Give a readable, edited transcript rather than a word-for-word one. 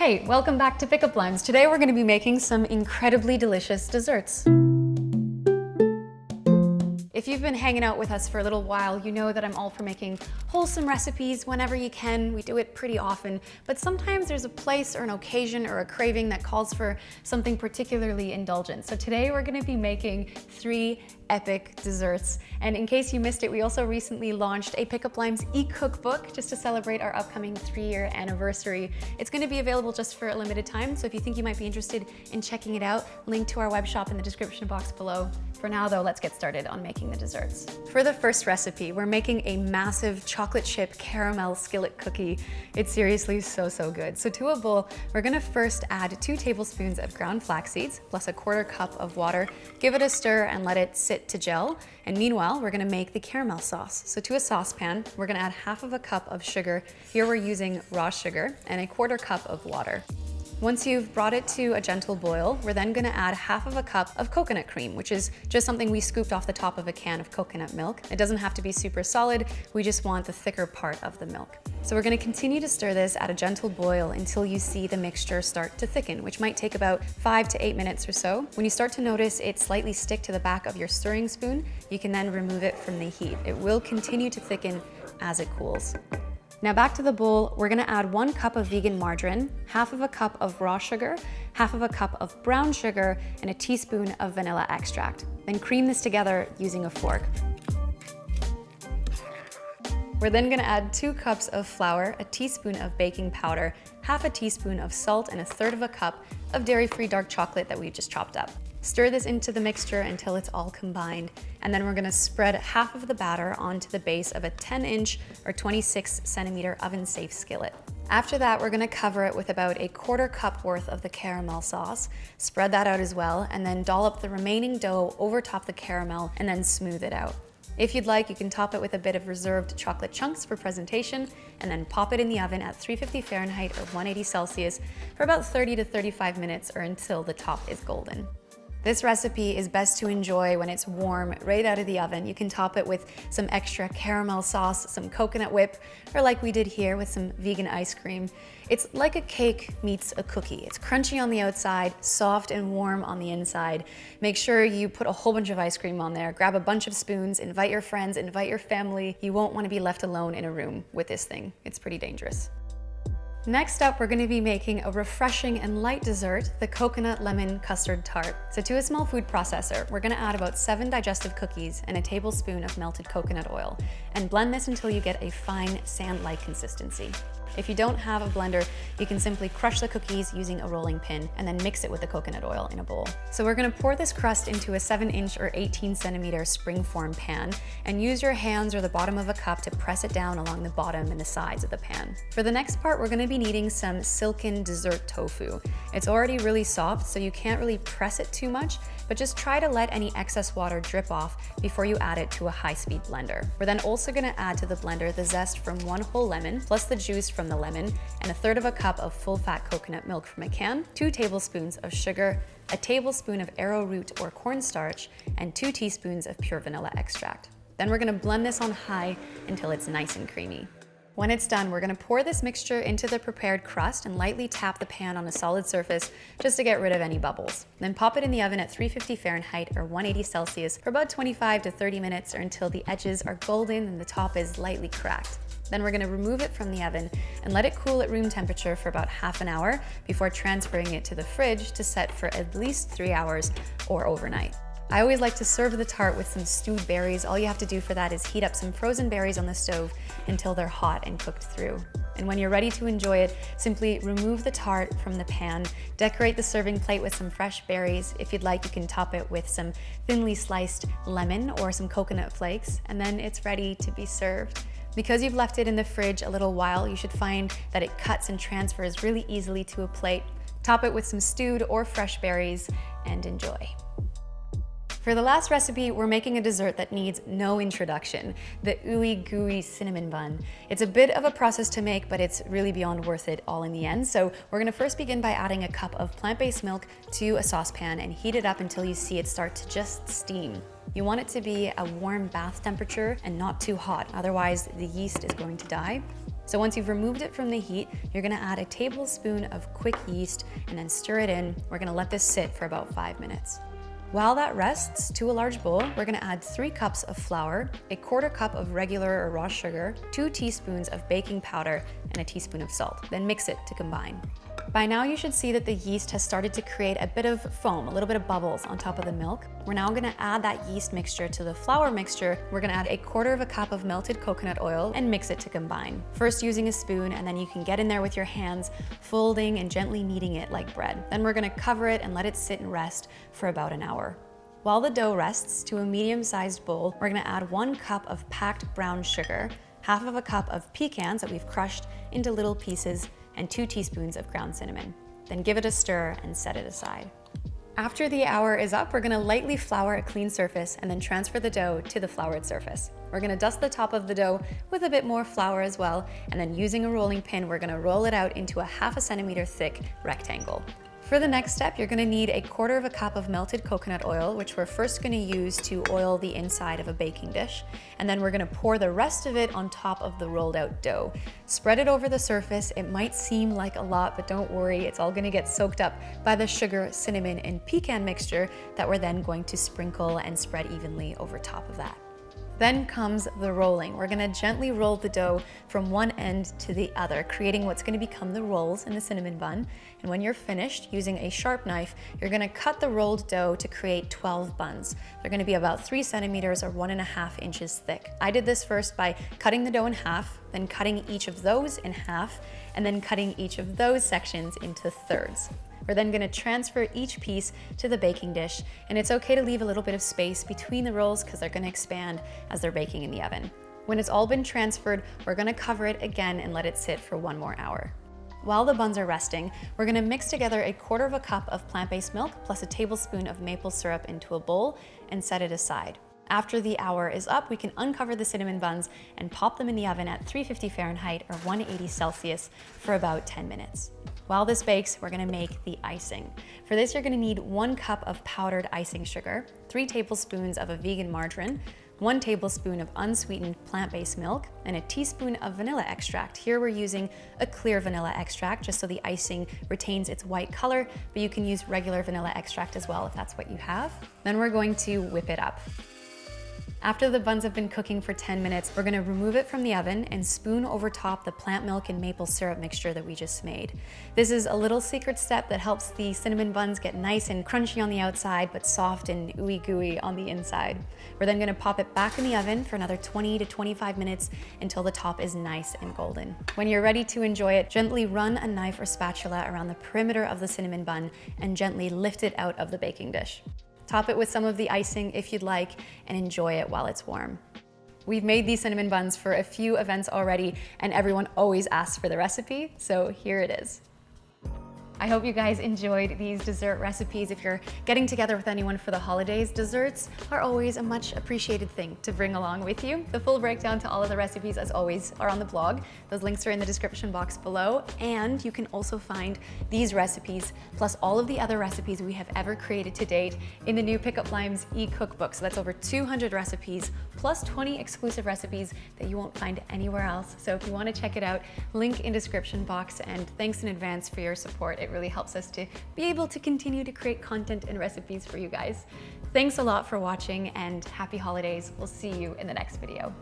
Hey, welcome back to Pickup Lines. Today we're going to be making some incredibly delicious desserts. If you've been hanging out with us for a little while, you know that I'm all for making wholesome recipes whenever you can. We do it pretty often, but sometimes there's a place or an occasion or a craving that calls for something particularly indulgent. So today we're going to be making 3 epic desserts. And in case you missed it, we also recently launched a Pickup Lines e-cookbook just to celebrate our upcoming 3-year anniversary. It's going to be available just for a limited time, so if you think you might be interested in checking it out, link to our web shop in the description box below. For now though, let's get started on making the desserts. For the first recipe, we're making a massive chocolate chip caramel skillet cookie. It's seriously so good. So to a bowl, we're gonna first add 2 tablespoons of ground flax seeds plus a 1/4 cup of water. Give it a stir and let it sit to gel. And meanwhile, we're gonna make the caramel sauce. So to a saucepan, we're gonna add 1/2 cup of sugar. Here we're using raw sugar and a 1/4 cup of water. Once you've brought it to a gentle boil, we're then gonna add 1/2 cup of coconut cream, which is just something we scooped off the top of a can of coconut milk. It doesn't have to be super solid, we just want the thicker part of the milk. So we're gonna continue to stir this at a gentle boil until you see the mixture start to thicken, which might take about 5 to 8 minutes or so. When you start to notice it slightly stick to the back of your stirring spoon, you can then remove it from the heat. It will continue to thicken as it cools. Now back to the bowl, we're gonna add 1 cup of vegan margarine, 1/2 cup of raw sugar, 1/2 cup of brown sugar, and a teaspoon of vanilla extract. Then cream this together using a fork. We're then gonna add 2 cups of flour, a teaspoon of baking powder, 1/2 teaspoon of salt, and 1/3 cup of dairy-free dark chocolate that we just chopped up. Stir this into the mixture until it's all combined, and then we're gonna spread 1/2 of the batter onto the base of a 10-inch or 26-centimeter oven-safe skillet. After that, we're gonna cover it with about a 1/4 cup worth of the caramel sauce. Spread that out as well, and then dollop the remaining dough over top the caramel and then smooth it out. If you'd like, you can top it with a bit of reserved chocolate chunks for presentation, and then pop it in the oven at 350 Fahrenheit or 180 Celsius for about 30 to 35 minutes or until the top is golden. This recipe is best to enjoy when it's warm right out of the oven. You can top it with some extra caramel sauce, some coconut whip, or like we did here with some vegan ice cream. It's like a cake meets a cookie. It's crunchy on the outside, soft and warm on the inside. Make sure you put a whole bunch of ice cream on there. Grab a bunch of spoons, invite your friends, invite your family. You won't want to be left alone in a room with this thing. It's pretty dangerous. Next up, we're going to be making a refreshing and light dessert, the coconut lemon custard tart. So to a small food processor, we're going to add about 7 digestive cookies and a tablespoon of melted coconut oil, and blend this until you get a fine sand-like consistency. If you don't have a blender, you can simply crush the cookies using a rolling pin and then mix it with the coconut oil in a bowl. So we're gonna pour this crust into a 7-inch or 18-centimeter springform pan and use your hands or the bottom of a cup to press it down along the bottom and the sides of the pan. For the next part, we're gonna be needing some silken dessert tofu. It's already really soft, so you can't really press it too much, but just try to let any excess water drip off before you add it to a high-speed blender. We're then also gonna add to the blender the zest from 1 whole lemon, plus the juice from the lemon, and 1/3 cup of full-fat coconut milk from a can, 2 tablespoons of sugar, a tablespoon of arrowroot or cornstarch, and 2 teaspoons of pure vanilla extract. Then we're gonna blend this on high until it's nice and creamy. When it's done, we're gonna pour this mixture into the prepared crust and lightly tap the pan on a solid surface just to get rid of any bubbles. Then pop it in the oven at 350 Fahrenheit or 180 Celsius for about 25 to 30 minutes or until the edges are golden and the top is lightly cracked. Then we're gonna remove it from the oven and let it cool at room temperature for about half an hour before transferring it to the fridge to set for at least 3 hours or overnight. I always like to serve the tart with some stewed berries. All you have to do for that is heat up some frozen berries on the stove until they're hot and cooked through. And when you're ready to enjoy it, simply remove the tart from the pan, decorate the serving plate with some fresh berries. If you'd like, you can top it with some thinly sliced lemon or some coconut flakes, and then it's ready to be served. Because you've left it in the fridge a little while, you should find that it cuts and transfers really easily to a plate. Top it with some stewed or fresh berries and enjoy. For the last recipe, we're making a dessert that needs no introduction, the ooey gooey cinnamon bun. It's a bit of a process to make, but it's really beyond worth it all in the end. So we're gonna first begin by adding a cup of plant-based milk to a saucepan and heat it up until you see it start to just steam. You want it to be a warm bath temperature and not too hot, otherwise the yeast is going to die. So once you've removed it from the heat, you're gonna add a tablespoon of quick yeast and then stir it in. We're gonna let this sit for about 5 minutes. While that rests, to a large bowl, we're gonna add 3 cups of flour, a 1/4 cup of regular or raw sugar, 2 teaspoons of baking powder, and a teaspoon of salt. Then mix it to combine. By now you should see that the yeast has started to create a bit of foam, a little bit of bubbles on top of the milk. We're now gonna add that yeast mixture to the flour mixture. We're gonna add a 1/4 cup of melted coconut oil and mix it to combine. First using a spoon, and then you can get in there with your hands, folding and gently kneading it like bread. Then we're gonna cover it and let it sit and rest for about an hour. While the dough rests, to a medium-sized bowl, we're gonna add 1 cup of packed brown sugar, 1/2 cup of pecans that we've crushed into little pieces, and 2 teaspoons of ground cinnamon. Then give it a stir and set it aside. After the hour is up, we're gonna lightly flour a clean surface and then transfer the dough to the floured surface. We're gonna dust the top of the dough with a bit more flour as well, and then using a rolling pin, we're gonna roll it out into a 1/2 centimeter thick rectangle. For the next step, you're gonna need a 1/4 cup of melted coconut oil, which we're first gonna use to oil the inside of a baking dish. And then we're gonna pour the rest of it on top of the rolled out dough. Spread it over the surface. It might seem like a lot, but don't worry, it's all gonna get soaked up by the sugar, cinnamon, and pecan mixture that we're then going to sprinkle and spread evenly over top of that. Then comes the rolling. We're gonna gently roll the dough from one end to the other, creating what's gonna become the rolls in the cinnamon bun. And when you're finished, using a sharp knife, you're gonna cut the rolled dough to create 12 buns. They're gonna be about 3 centimeters or 1.5 inches thick. I did this first by cutting the dough in half, then cutting each of those in half, and then cutting each of those sections into thirds. We're then gonna transfer each piece to the baking dish, and it's okay to leave a little bit of space between the rolls because they're gonna expand as they're baking in the oven. When it's all been transferred, we're gonna cover it again and let it sit for 1 more hour. While the buns are resting, we're gonna mix together a 1/4 cup of plant-based milk plus a tablespoon of maple syrup into a bowl and set it aside. After the hour is up, we can uncover the cinnamon buns and pop them in the oven at 350 Fahrenheit or 180 Celsius for about 10 minutes. While this bakes, we're gonna make the icing. For this, you're gonna need 1 cup of powdered icing sugar, 3 tablespoons of a vegan margarine, 1 tablespoon of unsweetened plant-based milk, and a teaspoon of vanilla extract. Here we're using a clear vanilla extract just so the icing retains its white color, but you can use regular vanilla extract as well if that's what you have. Then we're going to whip it up. After the buns have been cooking for 10 minutes, we're gonna remove it from the oven and spoon over top the plant milk and maple syrup mixture that we just made. This is a little secret step that helps the cinnamon buns get nice and crunchy on the outside, but soft and ooey gooey on the inside. We're then gonna pop it back in the oven for another 20 to 25 minutes until the top is nice and golden. When you're ready to enjoy it, gently run a knife or spatula around the perimeter of the cinnamon bun and gently lift it out of the baking dish. Top it with some of the icing if you'd like, and enjoy it while it's warm. We've made these cinnamon buns for a few events already, and everyone always asks for the recipe, so here it is. I hope you guys enjoyed these dessert recipes. If you're getting together with anyone for the holidays, desserts are always a much appreciated thing to bring along with you. The full breakdown to all of the recipes, as always, are on the blog. Those links are in the description box below, and you can also find these recipes, plus all of the other recipes we have ever created to date in the new Pickup Limes e-cookbook. So that's over 200 recipes, plus 20 exclusive recipes that you won't find anywhere else. So if you want to check it out, link in description box, and thanks in advance for your support. It really helps us to be able to continue to create content and recipes for you guys. Thanks a lot for watching, and happy holidays. We'll see you in the next video.